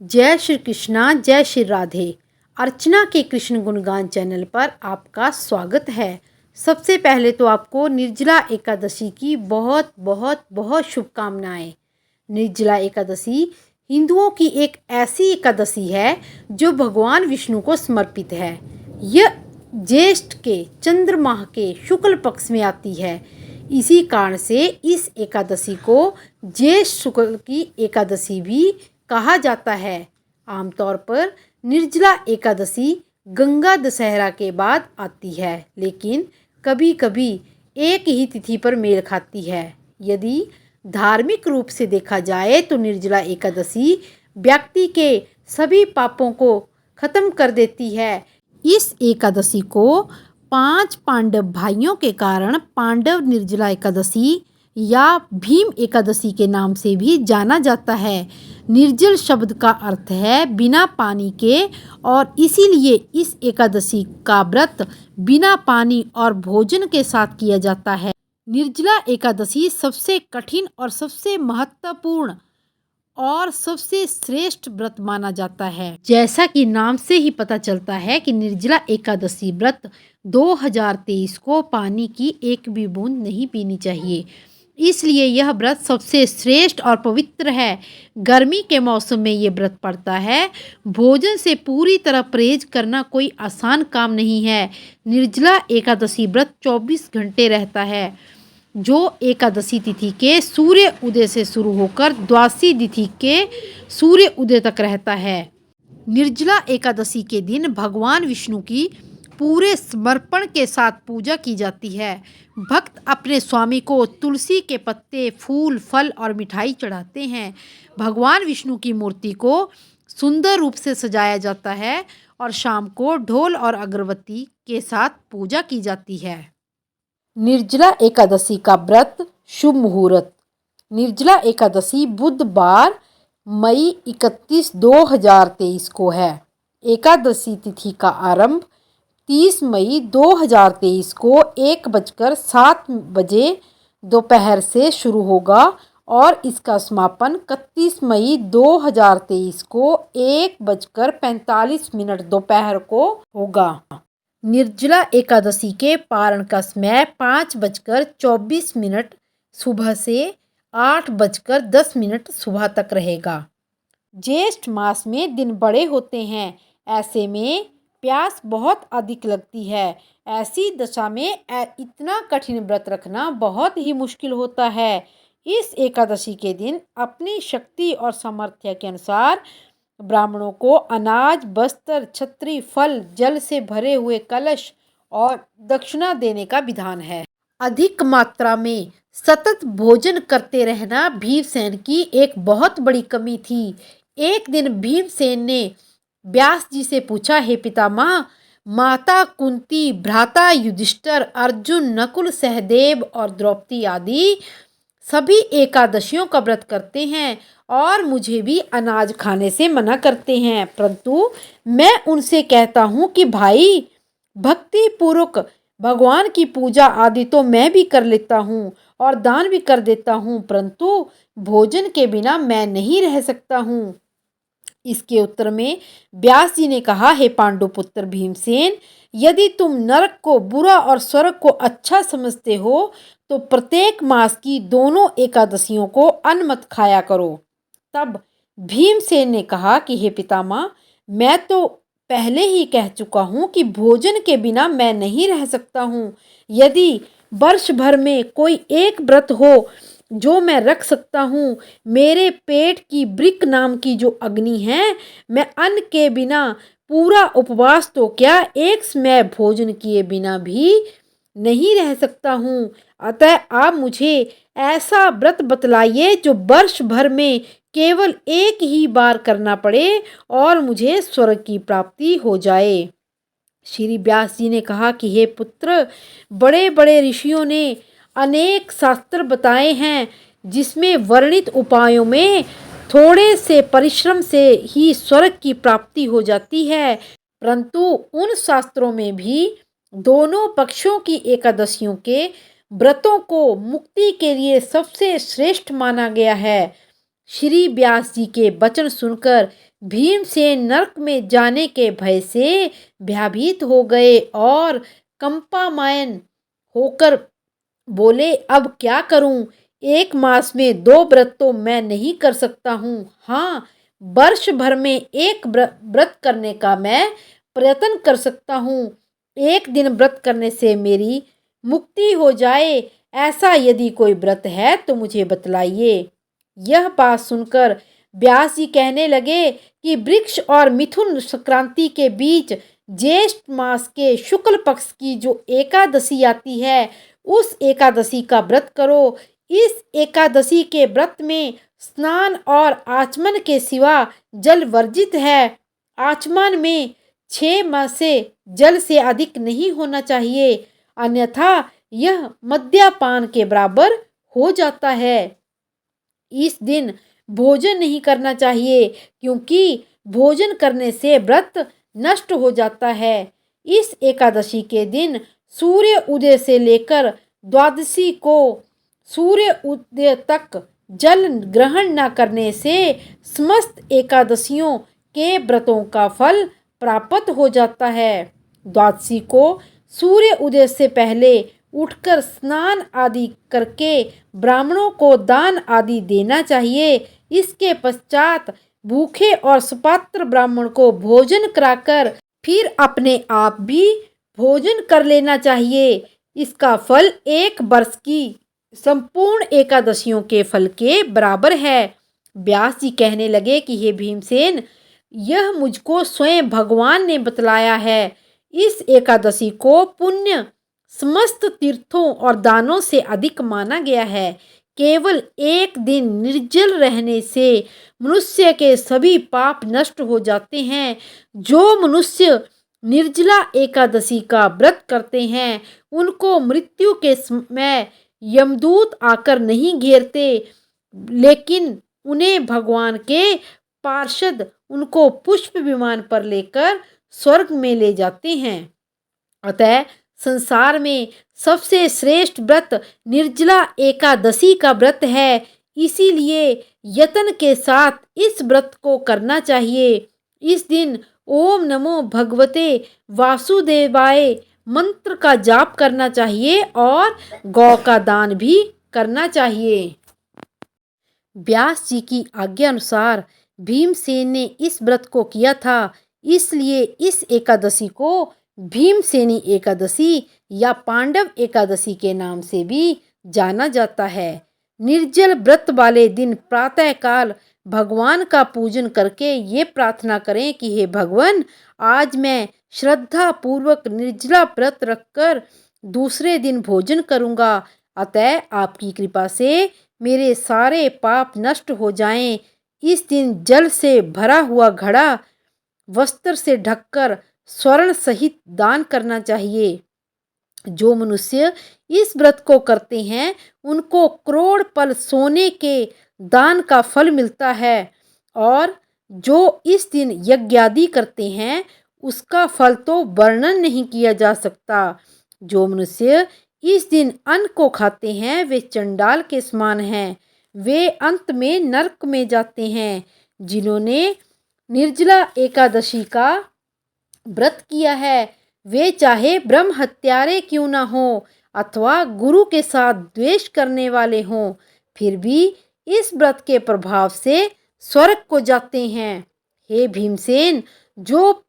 जय श्री कृष्णा, जय श्री राधे। अर्चना के कृष्ण गुणगान चैनल पर आपका स्वागत है। सबसे पहले तो आपको निर्जला एकादशी की बहुत बहुत बहुत शुभकामनाएं। निर्जला एकादशी हिंदुओं की एक ऐसी एकादशी है जो भगवान विष्णु को समर्पित है। यह ज्येष्ठ के चंद्र माह के शुक्ल पक्ष में आती है। इसी कारण से इस एकादशी को ज्येष्ठ शुक्ल की एकादशी भी कहा जाता है। आमतौर पर निर्जला एकादशी गंगा दशहरा के बाद आती है, लेकिन कभी कभी एक ही तिथि पर मेल खाती है। यदि धार्मिक रूप से देखा जाए तो निर्जला एकादशी व्यक्ति के सभी पापों को खत्म कर देती है। इस एकादशी को 5 पांडव भाइयों के कारण पांडव निर्जला एकादशी या भीम एकादशी के नाम से भी जाना जाता है। निर्जल शब्द का अर्थ है बिना पानी के, और इसीलिए इस एकादशी का व्रत बिना पानी और भोजन के साथ किया जाता है। निर्जला एकादशी सबसे कठिन और सबसे महत्वपूर्ण और सबसे श्रेष्ठ व्रत माना जाता है। जैसा कि नाम से ही पता चलता है कि निर्जला एकादशी व्रत 2023 को पानी की एक भी बूंद नहीं पीनी चाहिए, इसलिए यह व्रत सबसे श्रेष्ठ और पवित्र है। गर्मी के मौसम में ये व्रत पड़ता है। भोजन से पूरी तरह परहेज करना कोई आसान काम नहीं है। निर्जला एकादशी व्रत 24 घंटे रहता है, जो एकादशी तिथि के सूर्य उदय से शुरू होकर द्वादशी तिथि के सूर्य उदय तक रहता है। निर्जला एकादशी के दिन भगवान विष्णु की पूरे समर्पण के साथ पूजा की जाती है। भक्त अपने स्वामी को तुलसी के पत्ते, फूल, फल और मिठाई चढ़ाते हैं। भगवान विष्णु की मूर्ति को सुंदर रूप से सजाया जाता है और शाम को ढोल और अगरबत्ती के साथ पूजा की जाती है। निर्जला एकादशी का व्रत शुभ मुहूर्त। निर्जला एकादशी बुधवार मई 31, 2023 को है। एकादशी तिथि का आरंभ 30 मई 2023 को 1:07 दोपहर से शुरू होगा और इसका समापन 31 मई 2023 को 1:45 दोपहर को होगा। निर्जला एकादशी के पारण का समय 5:24 सुबह से 8:10 सुबह तक रहेगा। ज्येष्ठ मास में दिन बड़े होते हैं, ऐसे में प्यास बहुत अधिक लगती है। ऐसी दशा में इतना कठिन व्रत रखना बहुत ही मुश्किल होता है। इस एकादशी के दिन अपनी शक्ति और सामर्थ्य के अनुसार ब्राह्मणों को अनाज, वस्त्र, छत्री, फल, जल से भरे हुए कलश और दक्षिणा देने का विधान है। अधिक मात्रा में सतत भोजन करते रहना भीमसेन की एक बहुत बड़ी कमी थी। एक दिन भीमसेन ने व्यास जी से पूछा, हे पितामह, माता कुंती, भ्राता युधिष्ठिर, अर्जुन, नकुल, सहदेव और द्रौपदी आदि सभी एकादशियों का व्रत करते हैं और मुझे भी अनाज खाने से मना करते हैं, परंतु मैं उनसे कहता हूँ कि भाई, भक्ति पूर्वक भगवान की पूजा आदि तो मैं भी कर लेता हूँ और दान भी कर देता हूँ, परंतु भोजन के बिना मैं नहीं रह सकता हूँ। इसके उत्तर में व्यास जी ने कहा, हे पांडुपुत्र भीमसेन, यदि तुम नरक को बुरा और स्वर्ग को अच्छा समझते हो तो प्रत्येक मास की दोनों एकादशियों को अन्न मत खाया करो। तब भीमसेन ने कहा कि हे पितामह, मैं तो पहले ही कह चुका हूँ कि भोजन के बिना मैं नहीं रह सकता हूँ। यदि वर्ष भर में कोई एक व्रत हो जो मैं रख सकता हूँ, मेरे पेट की वृक्क नाम की जो अग्नि है, मैं अन्न के बिना पूरा उपवास तो क्या, एक समय भोजन किए बिना भी नहीं रह सकता हूँ। अतः आप मुझे ऐसा व्रत बतलाइए जो वर्ष भर में केवल एक ही बार करना पड़े और मुझे स्वर्ग की प्राप्ति हो जाए। श्री व्यास जी ने कहा कि हे पुत्र, बड़े बड़े ऋषियों ने अनेक शास्त्र बताए हैं जिसमें वर्णित उपायों में थोड़े से परिश्रम से ही स्वर्ग की प्राप्ति हो जाती है, परंतु उन शास्त्रों में भी दोनों पक्षों की एकादशियों के व्रतों को मुक्ति के लिए सबसे श्रेष्ठ माना गया है। श्री व्यास जी के वचन सुनकर भीमसेन नरक में जाने के भय से भयभीत हो गए और कंपामायन होकर बोले, अब क्या करूं? 1 मास में 2 व्रत तो मैं नहीं कर सकता हूँ। हाँ, वर्ष भर में 1 व्रत करने का मैं प्रयत्न कर सकता हूँ। 1 दिन व्रत करने से मेरी मुक्ति हो जाए, ऐसा यदि कोई व्रत है तो मुझे बतलाइए। यह बात सुनकर व्यास जी कहने लगे कि वृक्ष और मिथुन संक्रांति के बीच ज्येष्ठ मास के शुक्ल पक्ष की जो एकादशी आती है, उस एकादशी का व्रत करो। इस एकादशी के व्रत में स्नान और आचमन के सिवा जल वर्जित है। आचमन में 6 मास से जल से अधिक नहीं होना चाहिए, अन्यथा यह मद्यपान के बराबर हो जाता है। इस दिन भोजन नहीं करना चाहिए, क्योंकि भोजन करने से व्रत नष्ट हो जाता है। इस एकादशी के दिन सूर्य उदय से लेकर द्वादशी को सूर्य उदय तक जल ग्रहण न करने से समस्त एकादशियों के व्रतों का फल प्राप्त हो जाता है। द्वादशी को सूर्य उदय से पहले उठकर स्नान आदि करके ब्राह्मणों को दान आदि देना चाहिए। इसके पश्चात भूखे और सुपात्र ब्राह्मण को भोजन कराकर फिर अपने आप भी भोजन कर लेना चाहिए। इसका फल 1 वर्ष की संपूर्ण एकादशियों के फल के बराबर है। व्यास जी कहने लगे कि हे भीमसेन, यह मुझको स्वयं भगवान ने बतलाया है। इस एकादशी को पुण्य समस्त तीर्थों और दानों से अधिक माना गया है। केवल 1 दिन निर्जल रहने से मनुष्य के सभी पाप नष्ट हो जाते हैं। जो मनुष्य निर्जला एकादशी का व्रत करते हैं, उनको मृत्यु के समय यमदूत आकर नहीं घेरते, लेकिन उन्हें भगवान के पार्षद उनको पुष्प विमान पर लेकर स्वर्ग में ले जाते हैं। अतः संसार में सबसे श्रेष्ठ व्रत निर्जला एकादशी का व्रत है। इसीलिए यत्न के साथ इस व्रत को करना चाहिए। इस दिन ओम नमो भगवते वासुदेवाय मंत्र का जाप करना चाहिए और गौ का दान भी करना चाहिए। व्यास जी की आज्ञा अनुसार भीमसेन ने इस व्रत को किया था, इसलिए इस एकादशी को भीमसेनी एकादशी या पांडव एकादशी के नाम से भी जाना जाता है। निर्जल व्रत वाले दिन प्रातःकाल भगवान का पूजन करके ये प्रार्थना करें कि हे भगवान, आज मैं श्रद्धा पूर्वक निर्जला व्रत रखकर दूसरे दिन भोजन करूँगा। अतः आपकी कृपा से मेरे सारे पाप नष्ट हो जाएं। इस दिन जल से भरा हुआ घड़ा वस्त्र से ढककर स्वर्ण सहित दान करना चाहिए। जो मनुष्य इस व्रत को करते हैं, उनको करोड़ पल सोने के दान का फल मिलता है, और जो इस दिन यज्ञादि करते हैं, उसका फल तो वर्णन नहीं किया जा सकता। जो मनुष्य इस दिन अन्न को खाते हैं, वे चंडाल के समान हैं। वे अंत में नरक में जाते हैं। जिन्होंने निर्जला एकादशी का व्रत किया है, वे चाहे ब्रह्म हत्यारे क्यों ना हो अथवा गुरु के साथ द्वेष करने वाले हों, फिर भी इस व्रत के प्रभाव से स्वर्ग को जाते हैं। हे भीमसेन, जो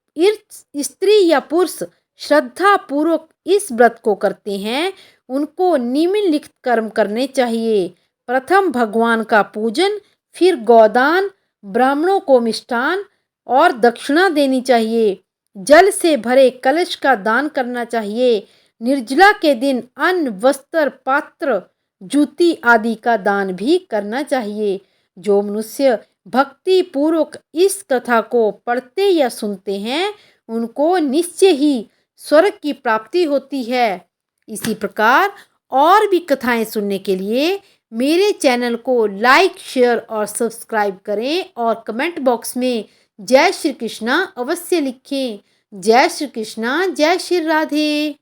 स्त्री या पुरुष श्रद्धा पूर्वक इस व्रत को करते हैं, उनको निम्नलिखित कर्म करने चाहिए। प्रथम भगवान का पूजन, फिर गौदान, ब्राह्मणों को मिष्ठान और दक्षिणा देनी चाहिए। जल से भरे कलश का दान करना चाहिए। निर्जला के दिन अन्न, वस्त्र, पात्र, जूती आदि का दान भी करना चाहिए। जो मनुष्य भक्ति पूर्वक इस कथा को पढ़ते या सुनते हैं, उनको निश्चय ही स्वर्ग की प्राप्ति होती है। इसी प्रकार और भी कथाएं सुनने के लिए मेरे चैनल को लाइक, शेयर और सब्सक्राइब करें, और कमेंट बॉक्स में जय श्री कृष्णा अवश्य लिखें। जय श्री कृष्णा, जय श्री राधे।